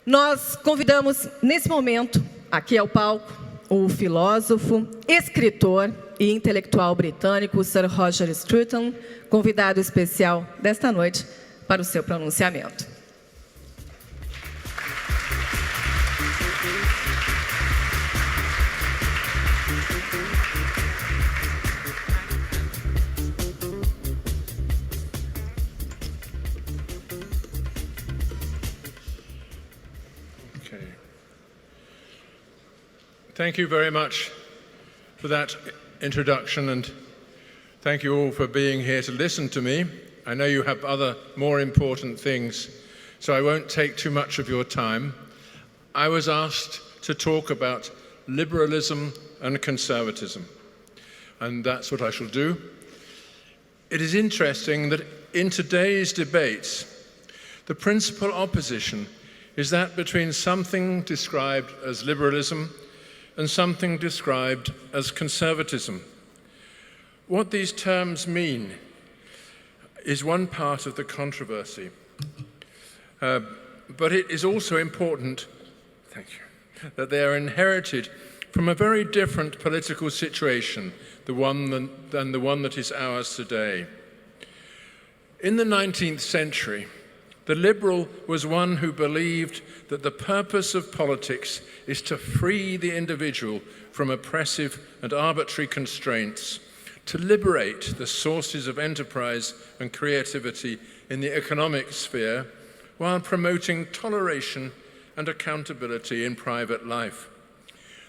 Nós convidamos, nesse momento, aqui ao palco, o filósofo, escritor e intelectual britânico Sir Roger Scruton, convidado especial desta noite para o seu pronunciamento. Thank you very much for that introduction, and thank you all for being here to listen to me. I know you have other more important things, so I won't take too much of your time. I was asked to talk about liberalism and conservatism, and that's what I shall do. It is interesting that in today's debates, the principal opposition is that between something described as liberalism and something described as conservatism. What these terms mean is one part of the controversy. But it is also important, thank you, that they are inherited from a very different political situation than the one that is ours today. In the 19th century, the liberal was one who believed that the purpose of politics is to free the individual from oppressive and arbitrary constraints, to liberate the sources of enterprise and creativity in the economic sphere, while promoting toleration and accountability in private life.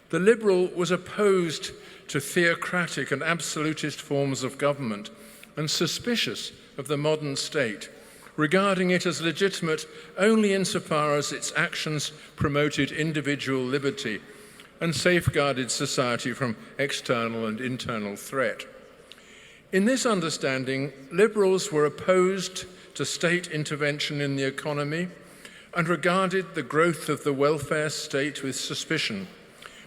The liberal was opposed to theocratic and absolutist forms of government and suspicious of the modern state, regarding it as legitimate only insofar as its actions promoted individual liberty and safeguarded society from external and internal threat. In this understanding, liberals were opposed to state intervention in the economy and regarded the growth of the welfare state with suspicion,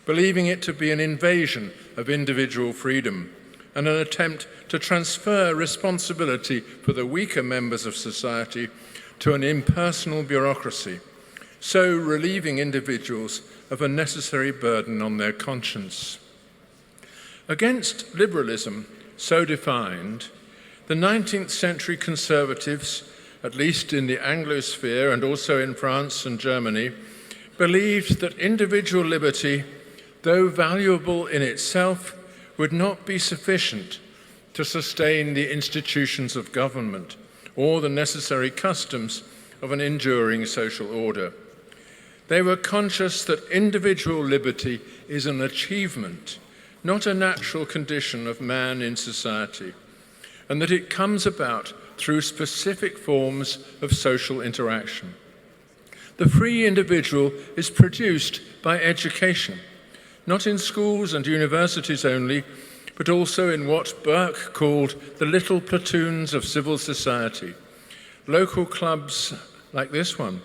believing it to be an invasion of individual freedom and an attempt to transfer responsibility for the weaker members of society to an impersonal bureaucracy, so relieving individuals of a necessary burden on their conscience. Against liberalism, so defined, the 19th century conservatives, at least in the Anglosphere and also in France and Germany, believed that individual liberty, though valuable in itself, would not be sufficient to sustain the institutions of government or the necessary customs of an enduring social order. They were conscious that individual liberty is an achievement, not a natural condition of man in society, and that it comes about through specific forms of social interaction. The free individual is produced by education, not in schools and universities only, but also in what Burke called the little platoons of civil society, local clubs like this one,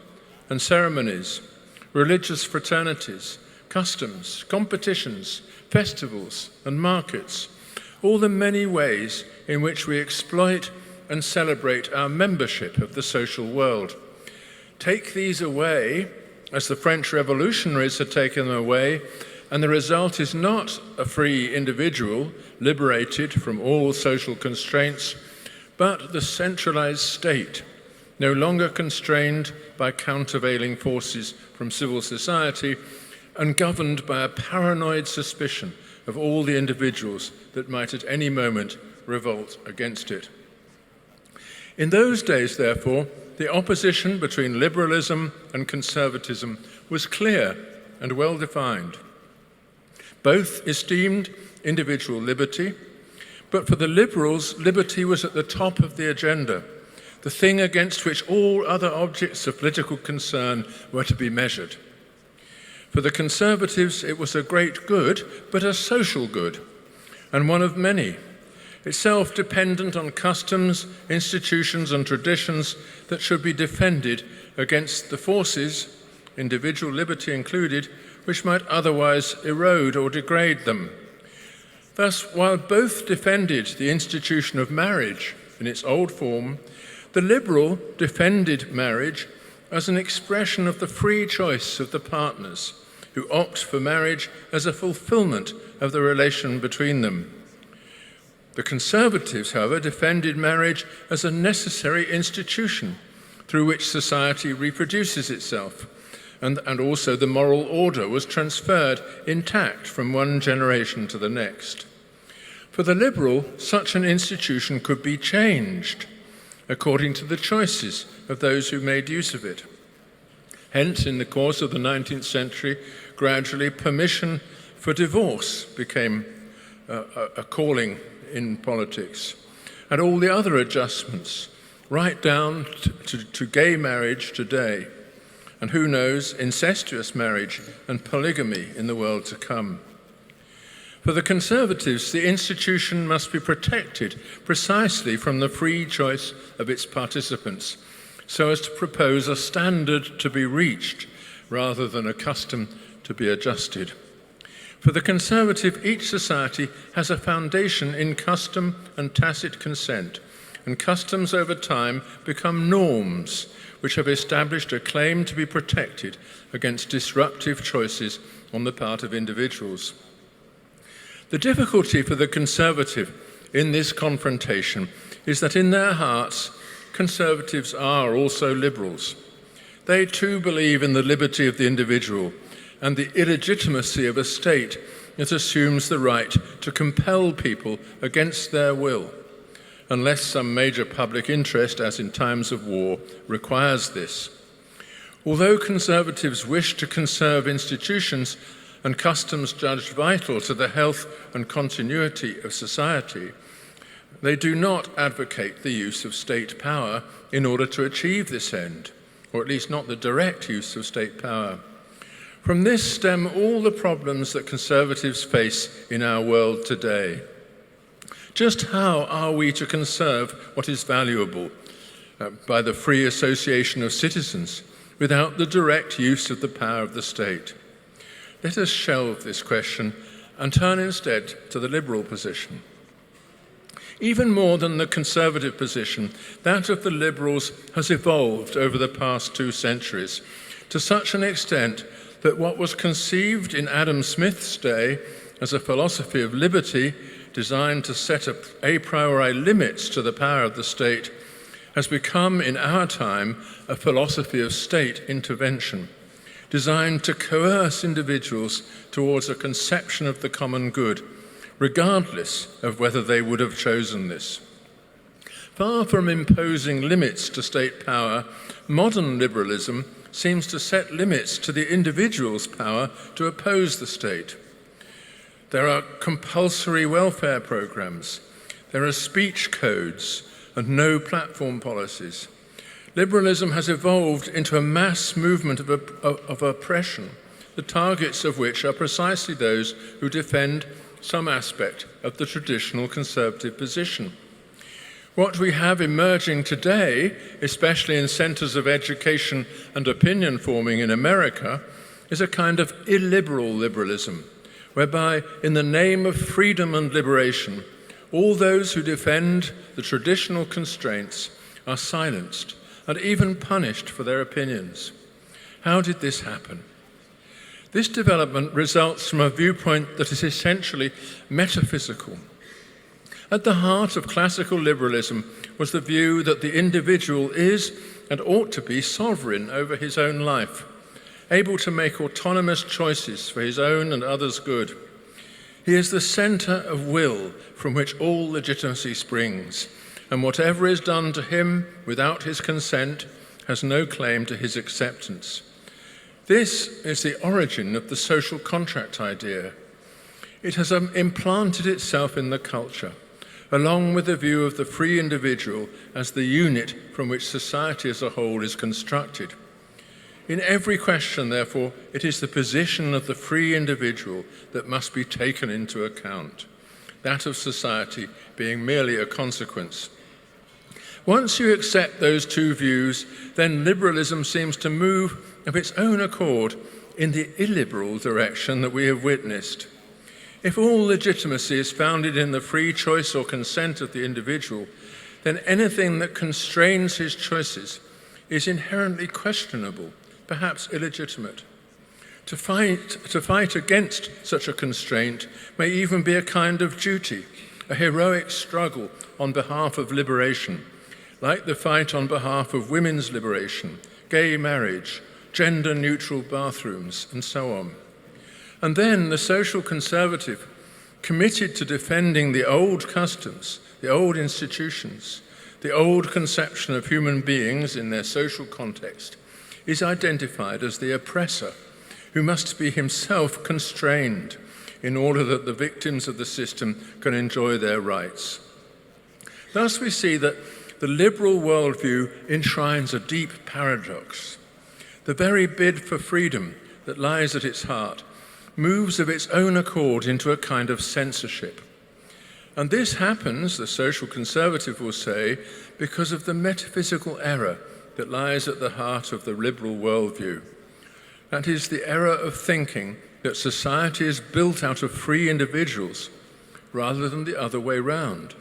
and ceremonies, religious fraternities, customs, competitions, festivals, and markets, all the many ways in which we exploit and celebrate our membership of the social world. Take these away, as the French revolutionaries had taken them away, and the result is not a free individual liberated from all social constraints, but the centralized state, no longer constrained by countervailing forces from civil society and governed by a paranoid suspicion of all the individuals that might at any moment revolt against it. In those days, therefore, the opposition between liberalism and conservatism was clear and well defined. Both esteemed individual liberty, but for the liberals, liberty was at the top of the agenda, the thing against which all other objects of political concern were to be measured. For the conservatives, it was a great good, but a social good, and one of many, itself dependent on customs, institutions, and traditions that should be defended against the forces, individual liberty included, which might otherwise erode or degrade them. Thus, while both defended the institution of marriage in its old form, the liberal defended marriage as an expression of the free choice of the partners who opt for marriage as a fulfillment of the relation between them. The Conservatives, however, defended marriage as a necessary institution through which society reproduces itself, and also the moral order was transferred intact from one generation to the next. For the Liberal, such an institution could be changed according to the choices of those who made use of it. Hence, in the course of the 19th century, gradually permission for divorce became a calling in politics, and all the other adjustments, right down to gay marriage today, and who knows, incestuous marriage and polygamy in the world to come. For the Conservatives, the institution must be protected precisely from the free choice of its participants, so as to propose a standard to be reached rather than a custom to be adjusted. For the Conservative, each society has a foundation in custom and tacit consent, and customs over time become norms which have established a claim to be protected against disruptive choices on the part of individuals. The difficulty for the Conservative in this confrontation is that in their hearts, Conservatives are also liberals. They too believe in the liberty of the individual and the illegitimacy of a state that assumes the right to compel people against their will, unless some major public interest, as in times of war, requires this. Although Conservatives wish to conserve institutions and customs judged vital to the health and continuity of society, they do not advocate the use of state power in order to achieve this end, or at least not the direct use of state power. From this stem all the problems that Conservatives face in our world today. Just how are we to conserve what is valuable by the free association of citizens without the direct use of the power of the state? Let us shelve this question and turn instead to the Liberal position. Even more than the Conservative position, that of the Liberals has evolved over the past 2 centuries to such an extent that what was conceived in Adam Smith's day as a philosophy of liberty designed to set up a priori limits to the power of the state has become in our time a philosophy of state intervention, designed to coerce individuals towards a conception of the common good, regardless of whether they would have chosen this. Far from imposing limits to state power, modern liberalism seems to set limits to the individual's power to oppose the state. There are compulsory welfare programs, there are speech codes, and no platform policies. Liberalism has evolved into a mass movement of oppression, the targets of which are precisely those who defend some aspect of the traditional conservative position. What we have emerging today, especially in centres of education and opinion forming in America, is a kind of illiberal liberalism, whereby in the name of freedom and liberation, all those who defend the traditional constraints are silenced and even punished for their opinions. How did this happen? This development results from a viewpoint that is essentially metaphysical. At the heart of classical liberalism was the view that the individual is and ought to be sovereign over his own life, able to make autonomous choices for his own and others' good. He is the centre of will from which all legitimacy springs, and whatever is done to him without his consent has no claim to his acceptance. This is the origin of the social contract idea. It has implanted itself in the culture, along with the view of the free individual as the unit from which society as a whole is constructed. In every question, therefore, it is the position of the free individual that must be taken into account, that of society being merely a consequence. Once you accept those two views, then liberalism seems to move of its own accord in the illiberal direction that we have witnessed. If all legitimacy is founded in the free choice or consent of the individual, then anything that constrains his choices is inherently questionable, perhaps illegitimate. To fight against such a constraint may even be a kind of duty, a heroic struggle on behalf of liberation, like the fight on behalf of women's liberation, gay marriage, gender-neutral bathrooms, and so on. And then the social conservative, committed to defending the old customs, the old institutions, the old conception of human beings in their social context, is identified as the oppressor, who must be himself constrained in order that the victims of the system can enjoy their rights. Thus we see that the liberal worldview enshrines a deep paradox. The very bid for freedom that lies at its heart moves of its own accord into a kind of censorship. And this happens, the social conservative will say, because of the metaphysical error that lies at the heart of the liberal worldview. That is the error of thinking that society is built out of free individuals rather than the other way round.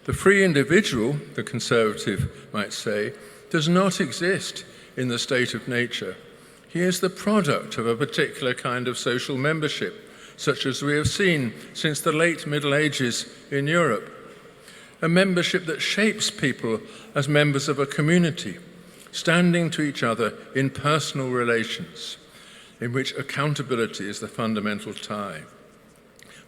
The free individual, the conservative might say, does not exist in the state of nature. He is the product of a particular kind of social membership, such as we have seen since the late Middle Ages in Europe. A membership that shapes people as members of a community, standing to each other in personal relations, in which accountability is the fundamental tie.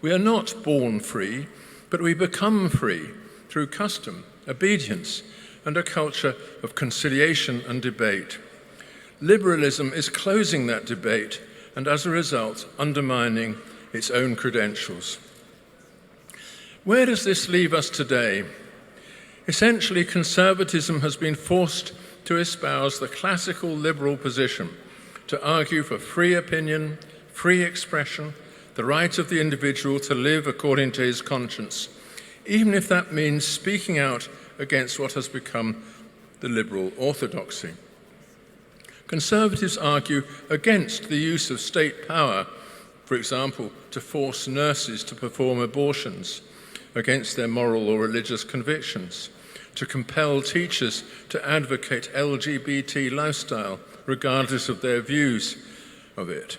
We are not born free, but we become free through custom, obedience, and a culture of conciliation and debate. Liberalism is closing that debate and, as a result, undermining its own credentials. Where does this leave us today? Essentially, conservatism has been forced to espouse the classical liberal position, to argue for free opinion, free expression, the right of the individual to live according to his conscience, even if that means speaking out against what has become the liberal orthodoxy. Conservatives argue against the use of state power, for example, to force nurses to perform abortions against their moral or religious convictions, to compel teachers to advocate LGBT lifestyle regardless of their views of it,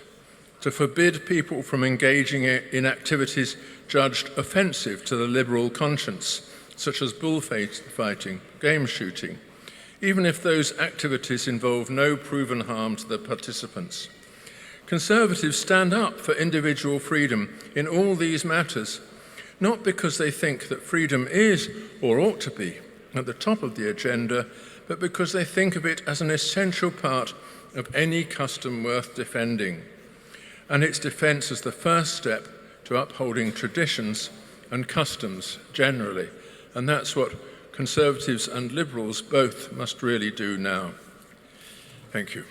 to forbid people from engaging in activities judged offensive to the liberal conscience, such as bullfighting, game shooting, even if those activities involve no proven harm to the participants. Conservatives stand up for individual freedom in all these matters, not because they think that freedom is or ought to be at the top of the agenda, but because they think of it as an essential part of any custom worth defending, and its defence as the first step to upholding traditions and customs generally. And that's what conservatives and liberals both must really do now. Thank you.